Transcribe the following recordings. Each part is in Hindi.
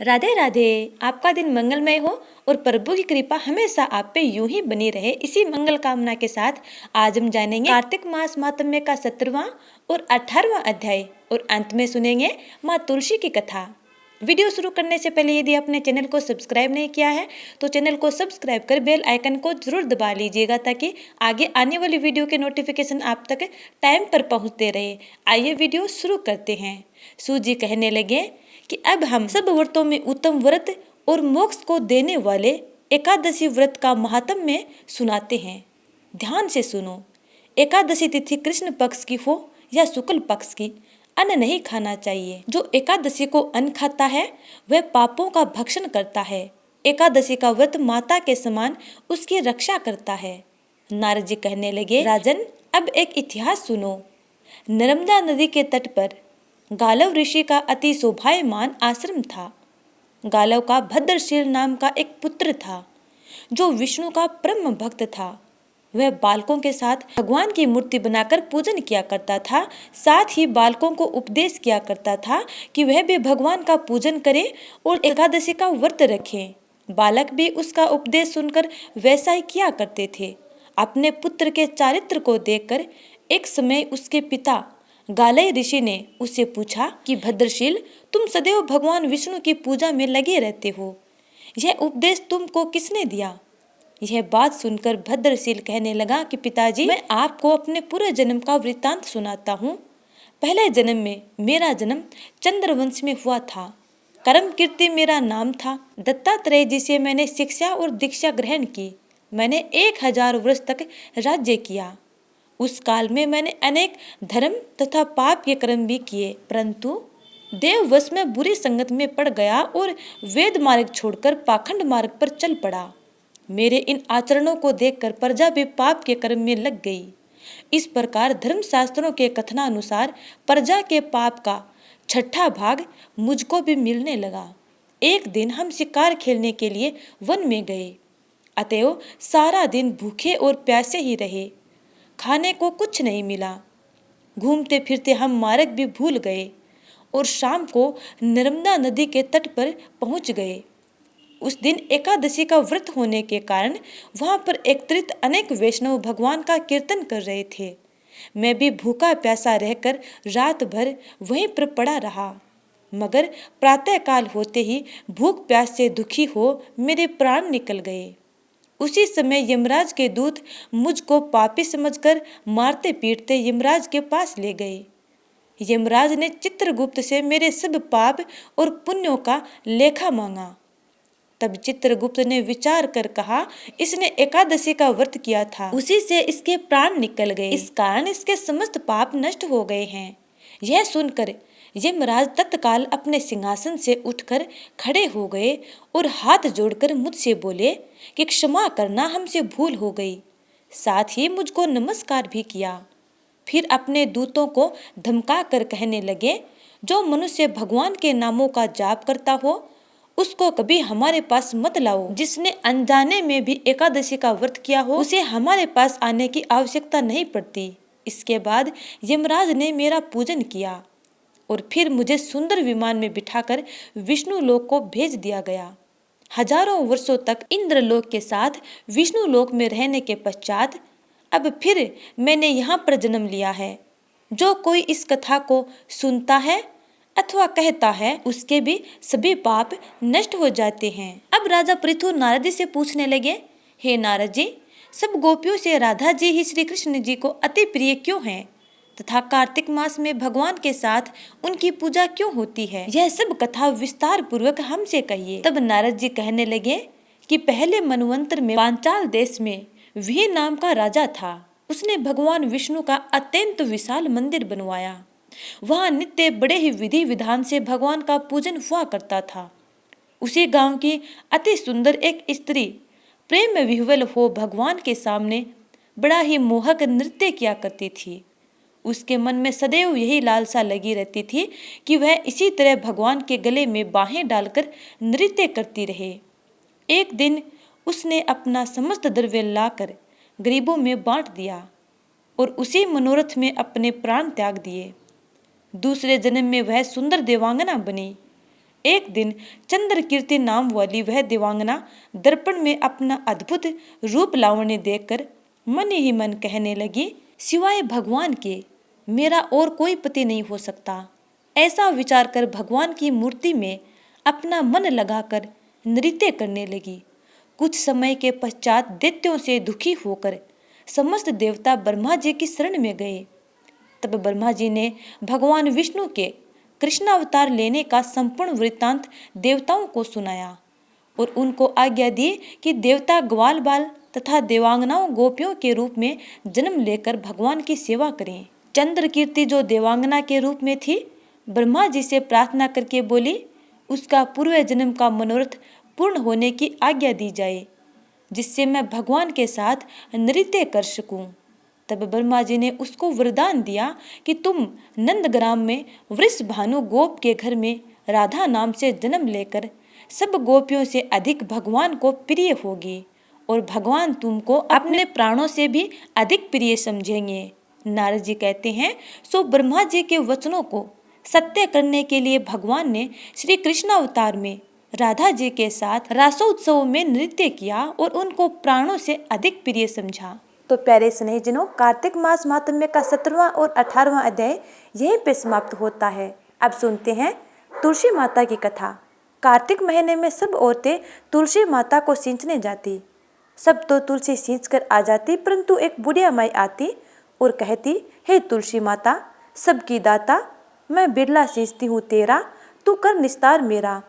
राधे राधे। आपका दिन मंगलमय हो और प्रभु की कृपा हमेशा आप पे यूं ही बनी रहे। इसी मंगल कामना के साथ आज हम जानेंगे कार्तिक मास महात्म्य का 17वां और 18वां अध्याय और अंत में सुनेंगे माँ तुलसी की कथा। वीडियो शुरू करने से पहले यदि आपने चैनल को सब्सक्राइब नहीं किया है तो चैनल को सब्सक्राइब कर बेल आइकन को जरूर दबा लीजिएगा ताकि आगे आने वाली वीडियो के नोटिफिकेशन आप तक टाइम पर पहुंचते रहे। आइए वीडियो शुरू करते हैं। सूजी कहने लगे कि अब हम सब व्रतों में उत्तम व्रत और मोक्ष को देने वाले एकादशी व्रत का महात्म्य सुनाते हैं। ध्यान से सुनो। एकादशी तिथि कृष्ण पक्ष की हो या शुक्ल पक्ष की, अन्न नहीं खाना चाहिए। जो एकादशी को अन्न खाता है वह पापों का भक्षण करता है। एकादशी का व्रत माता के समान उसकी रक्षा करता है। नारद जी कहने लगे, राजन अब एक इतिहास सुनो। नर्मदा नदी के तट पर गालव ऋषि का अति शोभायमान आश्रम था। गालव का भद्रशील नाम का एक पुत्र था जो विष्णु का परम भक्त था। वह बालकों के साथ भगवान की मूर्ति बनाकर पूजन किया करता था। साथ ही बालकों को उपदेश किया करता था कि वह भी भगवान का पूजन करें और एकादशी का व्रत रखें। बालक भी उसका उपदेश सुनकर वैसा ही किया करते थे। अपने पुत्र के चारित्र को देखकर एक समय उसके पिता गालय ऋषि ने उससे पूछा कि भद्रशील, तुम सदैव भगवान विष्णु की पूजा में लगे रहते हो, यह उपदेश तुमको किसने दिया? यह बात सुनकर भद्रशील कहने लगा कि पिताजी, मैं आपको अपने पूरे जन्म का वृत्तांत सुनाता हूँ। पहले जन्म में मेरा जन्म चंद्रवंश में हुआ था। कर्म कीर्ति मेरा नाम था। दत्तात्रेय जी से मैंने शिक्षा और दीक्षा ग्रहण की। मैंने 1000 वर्ष तक राज्य किया। उस काल में मैंने अनेक धर्म तथा पाप के कर्म भी किए, परंतु देववश में बुरी संगत में पड़ गया और वेद मार्ग छोड़कर पाखंड मार्ग पर चल पड़ा। मेरे इन आचरणों को देखकर प्रजा भी पाप के कर्म में लग गई। इस प्रकार धर्मशास्त्रों के कथनानुसार प्रजा के पाप का 6ठा भाग मुझको भी मिलने लगा। एक दिन हम शिकार खेलने के लिए वन में गए, अतएव सारा दिन भूखे और प्यासे ही रहे। खाने को कुछ नहीं मिला। घूमते फिरते हम मार्ग भी भूल गए और शाम को नर्मदा नदी के तट पर पहुंच गए। उस दिन एकादशी का व्रत होने के कारण वहां पर एकत्रित अनेक वैष्णव भगवान का कीर्तन कर रहे थे। मैं भी भूखा प्यासा रहकर रात भर वहीं पर पड़ा रहा, मगर प्रातःकाल होते ही भूख प्यास से दुखी हो मेरे प्राण निकल गए। उसी समय यमराज के दूत मुझको पापी समझकर मारते पीटते यमराज के पास ले गए। यमराज ने चित्रगुप्त से मेरे सब पाप और पुण्यों का लेखा मांगा। तब चित्रगुप्त ने विचार कर कहा, इसने एकादशी का व्रत किया था, उसी से इसके प्राण निकल गए, इस कारण इसके समस्त पाप नष्ट हो गए हैं। यह सुनकर यमराज तत्काल अपने सिंहासन से उठकर खड़े हो गए और हाथ जोड़कर मुझसे बोले कि क्षमा करना, हमसे भूल हो गई। साथ ही मुझको नमस्कार भी किया। फिर अपने दूतों को धमका कर कहने लगे, जो मनुष्य भगवान के नामों का जाप करता हो उसको कभी हमारे पास मत लाओ। जिसने अनजाने में भी एकादशी का व्रत किया हो उसे हमारे पास आने की आवश्यकता नहीं पड़ती। इसके बाद यमराज ने मेरा पूजन किया और फिर मुझे सुंदर विमान में बिठाकर विष्णु लोक को भेज दिया गया। हजारों वर्षों तक इंद्रलोक के साथ विष्णु लोक में रहने के पश्चात अब फिर मैंने यहाँ पर जन्म लिया है। जो कोई इस कथा को सुनता है अथवा कहता है उसके भी सभी पाप नष्ट हो जाते हैं। अब राजा पृथु नारद जी से पूछने लगे, हे नारद जी, सब गोपियों से राधा जी ही श्री कृष्ण जी को अति प्रिय क्यों हैं तथा कार्तिक मास में भगवान के साथ उनकी पूजा क्यों होती है? यह सब कथा विस्तार पूर्वक हमसे कहिए। तब नारद जी कहने लगे कि पहले मनवंतर में पांचाल देश में वी नाम का राजा था। उसने भगवान विष्णु का अत्यंत विशाल मंदिर बनवाया। वहाँ नित्य बड़े ही विधि विधान से भगवान का पूजन हुआ करता था। उसी गांव की अति सुंदर एक स्त्री प्रेम विह्वल हो भगवान के सामने बड़ा ही मोहक नृत्य किया करती थी। उसके मन में सदैव यही लालसा लगी रहती थी कि वह इसी तरह भगवान के गले में बाहें डालकर नृत्य करती रहे। एक दिन उसने अपना समस्त द्रव्य लाकर गरीबों में बांट दिया और उसी मनोरथ में अपने प्राण त्याग दिए। दूसरे जन्म में वह सुंदर देवांगना बनी। एक दिन चंद्रकीर्ति नाम वाली वह देवांगना दर्पण में अपना अद्भुत रूप लावण्य देखकर मन ही मन कहने लगी, सिवाय भगवान के मेरा और कोई पति नहीं हो सकता। ऐसा विचार कर भगवान की मूर्ति में अपना मन लगाकर नृत्य करने लगी। कुछ समय के पश्चात दैत्यों से दुखी होकर समस्त देवता ब्रह्मा जी की शरण में गए। तब ब्रह्मा जी ने भगवान विष्णु के कृष्णावतार लेने का संपूर्ण वृत्तांत देवताओं को सुनाया और उनको आज्ञा दी कि देवता ग्वाल बाल तथा देवांगनाओं गोपियों के रूप में जन्म लेकर भगवान की सेवा करें। चंद्रकीर्ति जो देवांगना के रूप में थी, ब्रह्मा जी से प्रार्थना करके बोली, उसका पूर्व जन्म का मनोरथ पूर्ण होने की आज्ञा दी जाए, जिससे मैं भगवान के साथ नृत्य कर सकूं। तब ब्रह्मा जी ने उसको वरदान दिया कि तुम नंदग्राम में वृषभानु गोप के घर में राधा नाम से जन्म लेकर सब गोपियों से अधिक भगवान को प्रिय होगी और भगवान तुमको अपने प्राणों से भी अधिक प्रिय समझेंगे। नारद जी कहते हैं, सो ब्रह्मा जी के वचनों को सत्य करने के लिए भगवान ने श्री कृष्ण अवतार में राधा जी के साथ रासोत्सव में नृत्य किया और उनको प्राणों से अधिक प्रिय समझा। तो प्यारे स्नेहीजनों, कार्तिक मास महात्म्य का 17वां और 18वां अध्याय यहीं पे समाप्त होता है। अब सुनते हैं तुलसी माता की कथा। कार्तिक महीने में सब औरतें तुलसी माता को सींचने जाती। सब तो तुलसी सींच कर आ जाती, परंतु एक बुढ़िया माई आती और कहती, हे तुलसी माता सबकी दाता, मैं बिरला सींचती हूँ तेरा, तू कर निस्तार मेरा।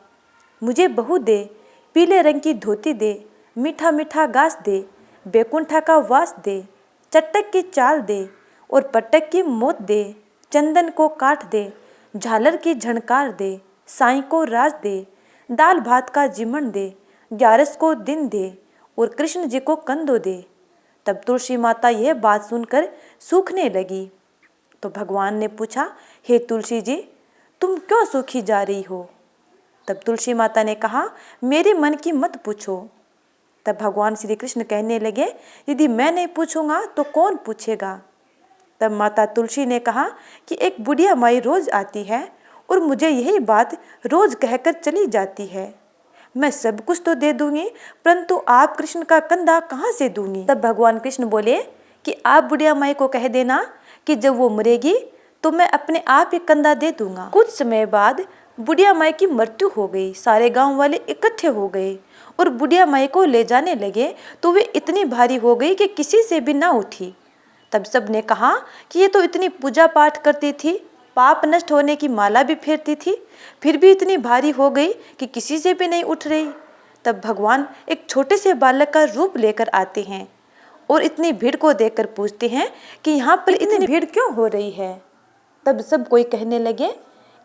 मुझे बहू दे, पीले रंग की धोती दे, मीठा मीठा घास दे, बैकुंठा का वास दे, चट्टक की चाल दे और पटक की मोत दे, चंदन को काट दे, झालर की झनकार दे, साईं को राज दे, दाल भात का जिमण दे, 11 को दिन दे और कृष्ण जी को कंदो दे। तब तुलसी माता यह बात सुनकर सूखने लगी। तो भगवान ने पूछा, हे तुलसी जी, तुम क्यों सूखी जा रही हो? तब तुलसी माता ने कहा, मेरे मन की मत पूछो। तब भगवान श्री कृष्ण कहने लगे, यदि मैं नहीं पूछूंगा तो कौन पूछेगा? तब माता तुलसी ने कहा कि एक बुढ़िया माई रोज आती है और मुझे यही बात रोज कहकर चली जाती है। मैं सब कुछ तो दे दूंगी, परंतु आप कृष्ण का कंधा कहाँ से दूंगी? तब भगवान कृष्ण बोले कि आप बुढ़िया माई को कह देना कि जब वो मरेगी तो मैं अपने आप ही कंधा दे दूंगा। कुछ समय बाद बुढ़िया माई की मृत्यु हो गई। सारे गांव वाले इकट्ठे हो गए और बुढ़िया माई को ले जाने लगे तो वे इतनी भारी हो गई कि किसी से भी ना उठी। तब सब ने कहा कि ये तो इतनी पूजा पाठ करती थी, पाप नष्ट होने की माला भी फेरती थी, फिर भी इतनी भारी हो गई कि किसी से भी नहीं उठ रही। तब भगवान एक छोटे से बालक का रूप लेकर आते हैं और इतनी भीड़ को देखकर पूछते हैं कि यहाँ पर इतनी भीड़ क्यों हो रही है? तब सब कोई कहने लगे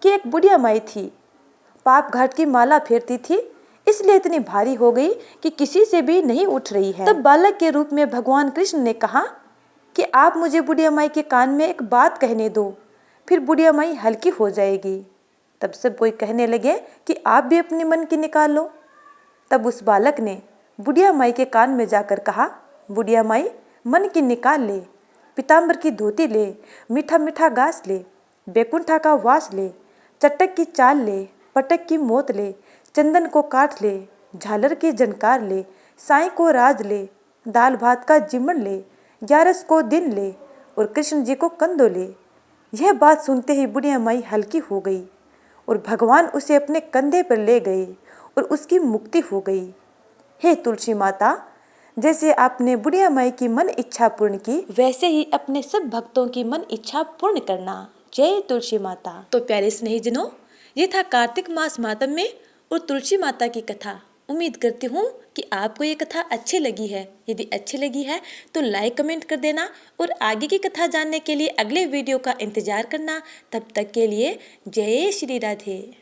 कि एक बुढ़िया माई थी, पाप घाट की माला फेरती थी, इसलिए इतनी भारी हो गई कि किसी से भी नहीं उठ रही है। तब बालक के रूप में भगवान कृष्ण ने कहा कि आप मुझे बुढ़िया माई के कान में एक बात कहने दो, फिर बुढ़िया माई हल्की हो जाएगी। तब सब कोई कहने लगे कि आप भी अपने मन की निकाल लो। तब उस बालक ने बुढ़िया माई के कान में जाकर कहा, बुढ़िया माई मन की निकाल ले, पीताम्बर की धोती ले, मीठा मीठा घास ले, बैकुंठा का वास ले, चट्टक की चाल ले, पटक की मोत ले, चंदन को काट ले, झालर की झनकार ले, साईं को राज ले, दाल भात का जिमण ले, 11 को दिन ले और कृष्ण जी को कंदो ले। यह बात सुनते ही बुढ़िया माई हल्की हो गई और भगवान उसे अपने कंधे पर ले गए और उसकी मुक्ति हो गई। हे तुलसी माता, जैसे आपने बुढ़िया माई की मन इच्छा पूर्ण की, वैसे ही अपने सब भक्तों की मन इच्छा पूर्ण करना। जय तुलसी माता। तो प्यारे स्नेहीजनों, ये था कार्तिक मास महात्म्य और तुलसी माता की कथा। उम्मीद करती हूँ कि आपको ये कथा अच्छी लगी है। यदि अच्छी लगी है तो लाइक कमेंट कर देना और आगे की कथा जानने के लिए अगले वीडियो का इंतजार करना। तब तक के लिए जय श्री राधे।